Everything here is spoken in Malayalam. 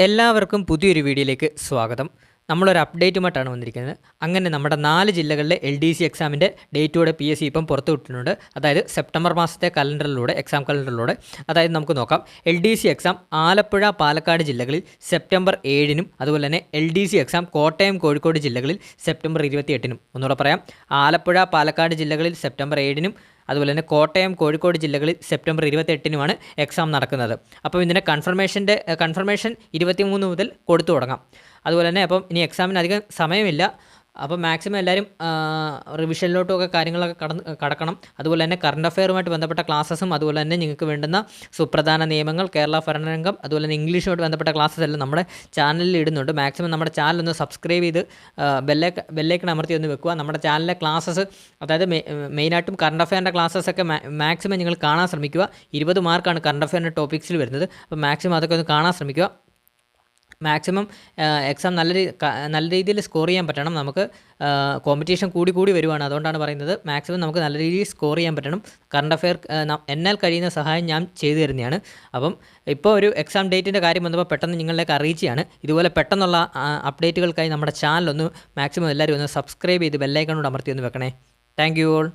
എല്ലാവർക്കും പുതിയൊരു വീഡിയോയിലേക്ക് സ്വാഗതം. നമ്മളൊരു അപ്ഡേറ്റുമായിട്ടാണ് വന്നിരിക്കുന്നത്. അങ്ങനെ നമ്മുടെ 4 ജില്ലകളിലെ LDC എക്സാമിൻ്റെ ഡേറ്റോടെ PSC ഇപ്പം പുറത്തു വിട്ടിട്ടുണ്ട്. അതായത് സെപ്റ്റംബർ മാസത്തെ കലണ്ടറിലൂടെ, എക്സാം കലണ്ടറിലൂടെ. അതായത് നമുക്ക് നോക്കാം. LDC എക്സാം ആലപ്പുഴ, പാലക്കാട് ജില്ലകളിൽ സെപ്റ്റംബർ 7-നും, അതുപോലെ തന്നെ LDC എക്സാം കോട്ടയം, കോഴിക്കോട് ജില്ലകളിൽ സെപ്റ്റംബർ 28-നും. ഒന്നുകൂടെ പറയാം. ആലപ്പുഴ, പാലക്കാട് ജില്ലകളിൽ സെപ്റ്റംബർ 7-നും, അതുപോലെ തന്നെ കോട്ടയം, കോഴിക്കോട് ജില്ലകളിൽ സെപ്റ്റംബർ 28-നുമാണ് എക്സാം നടക്കുന്നത്. അപ്പോൾ ഇതിൻ്റെ കൺഫർമേഷൻ 23 മുതൽ കൊടുത്തു തുടങ്ങാം. അതുപോലെ തന്നെ അപ്പം ഇനി എക്സാമിന് അധികം സമയമില്ല. അപ്പോൾ മാക്സിമം എല്ലാവരും റിവിഷനിലോട്ടുമൊക്കെ കാര്യങ്ങളൊക്കെ കടക്കണം. അതുപോലെ തന്നെ കറണ്ട് അഫെയറുമായിട്ട് ബന്ധപ്പെട്ട ക്ലാസ്സസും, അതുപോലെ തന്നെ നിങ്ങൾക്ക് വേണ്ടുന്ന സുപ്രധാന നിയമങ്ങൾ, കേരള ഭരണരംഗം, അതുപോലെ തന്നെ ഇംഗ്ലീഷുമായിട്ട് ബന്ധപ്പെട്ട ക്ലാസ്സസ് എല്ലാം നമ്മുടെ ചാനലിൽ ഇടുന്നുണ്ട്. മാക്സിമം നമ്മുടെ ചാനൽ ഒന്ന് സബ്സ്ക്രൈബ് ചെയ്ത് ബെല്ലൈക്കൺ അമർത്തി ഒന്ന് വെക്കുക. നമ്മുടെ ചാനലിലെ ക്ലാസ്സസ്, അതായത് മെയിനായിട്ടും കറണ്ട് അഫെയറിൻ്റെ ക്ലാസ്സസൊക്കെ മാക്സിമം നിങ്ങൾ കാണാൻ ശ്രമിക്കുക. 20 മാർക്കാണ് കറണ്ട് അഫെയറിൻ്റെ ടോപ്പിക്സിൽ വരുന്നത്. അപ്പോൾ മാക്സിമം അതൊക്കെ ഒന്ന് കാണാൻ ശ്രമിക്കുക. മാക്സിമം എക്സാം നല്ല രീതിയിൽ സ്കോർ ചെയ്യാൻ പറ്റണം. നമുക്ക് കോമ്പറ്റീഷൻ കൂടി വരുവാണ്. അതുകൊണ്ടാണ് പറയുന്നത് മാക്സിമം നമുക്ക് നല്ല രീതിയിൽ സ്കോർ ചെയ്യാൻ പറ്റണം. കറണ്ട് അഫെയർ എന്നാൽ കഴിയുന്ന സഹായം ഞാൻ ചെയ്തു തരുന്നതാണ്. അപ്പം ഇപ്പോൾ ഒരു എക്സാം ഡേറ്റിൻ്റെ കാര്യം വന്നപ്പോൾ പെട്ടെന്ന് നിങ്ങളിലേക്ക് അറിയിച്ചാണ്. ഇതുപോലെ പെട്ടെന്നുള്ള അപ്ഡേറ്റുകൾക്കായി നമ്മുടെ ചാനലൊന്ന് മാക്സിമം എല്ലാവരും ഒന്ന് സബ്സ്ക്രൈബ് ചെയ്ത് ബെല്ലൈക്കണോട് അമർത്തി ഒന്ന് വെക്കണേ. Thank you all.